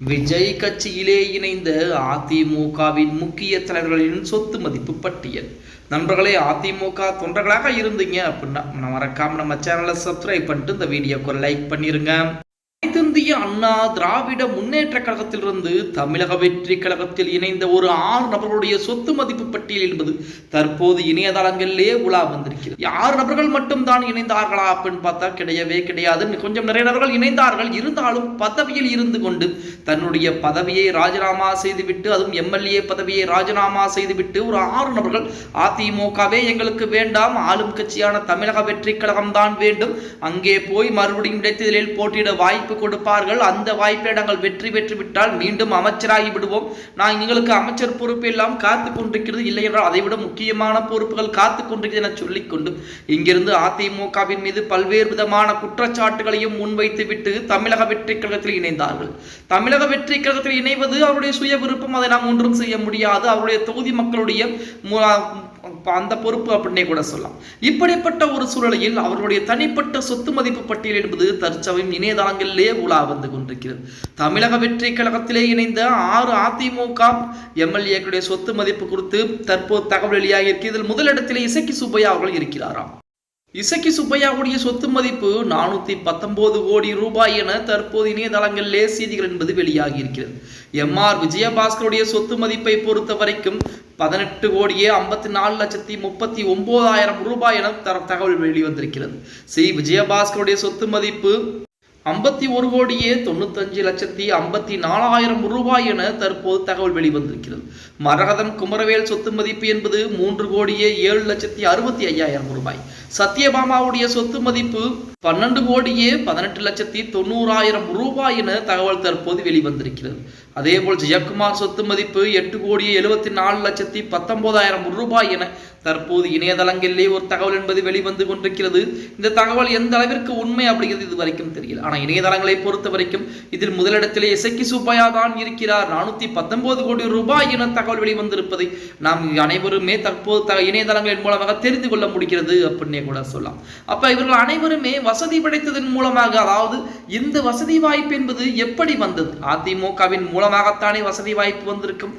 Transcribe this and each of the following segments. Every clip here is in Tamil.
விஜய் கட்சியிலே இணைந்த அதிமுகவின் முக்கிய தலைவர்களின் சொத்து மதிப்பு பட்டியல். நண்பர்களே, அதிமுக தொண்டர்களாக இருந்தீங்க அப்படின்னா மறக்காம நம்ம சேனலை சப்ஸ்கிரைப் பண்ணிட்டு இந்த வீடியோக்கு லைக் பண்ணிருங்க. இந்திய அண்ணா திராவிட முன்னேற்ற கழகத்திலிருந்து தமிழக வெற்றி கழகத்தில் இணைந்த ஒரு 6 நபர்களுடைய சொத்து மதிப்பு பட்டியல் என்பது தற்போது இணையதளங்களிலே உலா வந்திருக்கிறது. 6 நபர்கள் மட்டும் தான் இணைந்தார்களா அப்படின்னு பார்த்தா கிடையவே கிடையாது. கொஞ்சம் நிறைய நபர்கள் இணைந்தார்கள். இருந்தாலும் பதவியில் இருந்து கொண்டு தன்னுடைய பதவியை ராஜினாமா செய்துவிட்டு, அதுவும் எம்எல்ஏ பதவியை ராஜினாமா செய்துவிட்டு ஒரு 6 நபர்கள் அதிமுகவே எங்களுக்கு வேண்டாம், ஆளும் கட்சியான தமிழக வெற்றி கழகம் தான் வேண்டும், அங்கே போய் மறுபடியும் இடைத்தேர்தலில் போட்டியிட வாய்ப்பு கொடுப்பார்கள், அந்த வாய்ப்பை நாங்கள் வெற்றி பெற்று விட்டால் மீண்டும் அமைச்சராகி விடுவோம், நான் எங்களுக்கு அமைச்சர் பொறுப்பு எல்லாம் காத்து கொண்டிருக்கிறது, இல்லை என்றால் அதைவிட முக்கியமான பொறுப்புகள் காத்து கொண்டிருக்கிறது என சொல்லிக்கொண்டு இங்கிருந்து அதிமுகவின் மீது பல்வேறு விதமான குற்றச்சாட்டுகளையும் முன்வைத்து விட்டு தமிழக வெற்றி கழகத்தில் இணைந்தார்கள். தமிழக வெற்றி கழகத்தில் இணைவது அவருடைய சுய விருப்பம், அதை நாம் ஒன்றும் செய்ய முடியாது, அவருடைய தொகுதி மக்களுடைய அந்த பொறுப்பு அப்படின்னே கூட சொல்லலாம். இப்படிப்பட்ட ஒரு சூழலில் அவர்களுடைய தனிப்பட்ட சொத்து மதிப்பு பட்டியல் என்பது தற்சமயம் இணையதளங்களிலே உலா வந்து கொண்டிருக்கிறது. தமிழக வெற்றி கழகத்திலே இணைந்த 6 அதிமுக எம்எல்ஏக்களுடைய சொத்து மதிப்பு குறித்து தற்போது தகவல் வெளியாகி இருக்கிறது. இதில் முதலிடத்திலே இசக்கி சுப்பையா அவர்கள் இருக்கிறாராம். இசக்கி சுப்பையாவுடைய சொத்து மதிப்பு 419 கோடி ரூபாய் என தற்போது இணையதளங்களிலே செய்திகள் என்பது வெளியாகி இருக்கிறது. எம்ஆர் விஜயபாஸ்கருடைய சொத்து மதிப்பை பொறுத்த வரைக்கும் 18 கோடியே 54,39,000 ரூபாய் என தகவல் வெளிவந்திருக்கிறது. சி விஜயபாஸ்கருடைய சொத்து மதிப்பு 51 கோடியே 95,54,000 ரூபாய் என தற்போது தகவல் வெளிவந்திருக்கிறது. மரகதம் குமரவேல் சொத்து மதிப்பு என்பது 3 கோடியே 7,65,000 ரூபாய். சத்யபாமாவுடைய சொத்து மதிப்பு 12 கோடியே 18,90,000 ரூபாய் என தகவல் தற்போது வெளிவந்திருக்கிறது. அதேபோல் ஜெயக்குமார் சொத்து மதிப்பு 8 கோடியே 74,19,000 ரூபாய் என தற்போது இணையதளங்களிலே ஒரு தகவல் என்பது வெளிவந்து கொண்டிருக்கிறது. இந்த தகவல் எந்த அளவிற்கு உண்மை அப்படிங்கிறது இது வரைக்கும் தெரியல. ஆனால் இணையதளங்களை பொறுத்த வரைக்கும் இதில் முதலிடத்திலே இசக்கி சுப்பையா தான் இருக்கிறார். 419 கோடி ரூபாய் என தகவல் வெளிவந்திருப்பதை நாம் அனைவருமே தற்போது இணையதளங்களின் மூலமாக தெரிந்து கொள்ள முடிகிறது அப்படின்னே கூட சொல்லலாம். அப்ப இவர்கள் அனைவருமே வசதி படைத்ததன் மூலமாக, அதாவது இந்த வசதி வாய்ப்பு என்பது எப்படி வந்தது? அதிமுகவின் மூலமாகத்தானே வசதி வாய்ப்பு வந்திருக்கும்.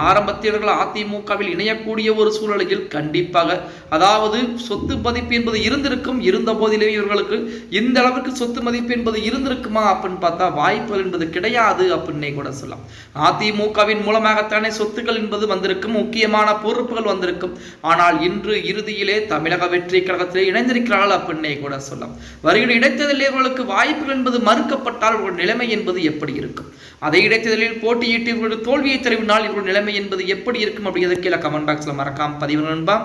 ஆரம்பத்தில் அதிமுகவில் இணையக்கூடிய ஒரு சூழலில் கண்டிப்பாக, அதாவது சொத்து மதிப்பு என்பது இருந்திருக்கும். இருந்த போதிலே இவர்களுக்கு இந்த அளவுக்கு சொத்து மதிப்பு என்பது இருந்திருக்குமா அப்படின்னு பார்த்தா வாய்ப்புகள் என்பது கிடையாது அப்படின்னே கூட சொல்லலாம். அதிமுகவின் மூலமாகத்தானே சொத்துக்கள் என்பது வந்திருக்கும், முக்கியமான பொறுப்புகள் வந்திருக்கும். ஆனால் இன்று இறுதியிலே தமிழக வெற்றி கழகத்திலே இணைந்திருக்கிறார்கள் அப்படின்னே கூட சொல்லலாம். வருகிற இடைத்தேர்தலில் இவர்களுக்கு வாய்ப்புகள் என்பது மறுக்கப்பட்டால் இவர்கள் நிலைமை என்பது எப்படி இருக்கும்? அதை இடைத்தேர்தலில் போட்டியிட்டு இவர்களுடைய தோல்வியை தருவினால் இவர்கள் நிலைமை என்பது எப்படி இருக்கும் அப்படிங்கிறத கீழே கமெண்ட் பாக்ஸ்ல மறக்காம பதிவு நண்பா.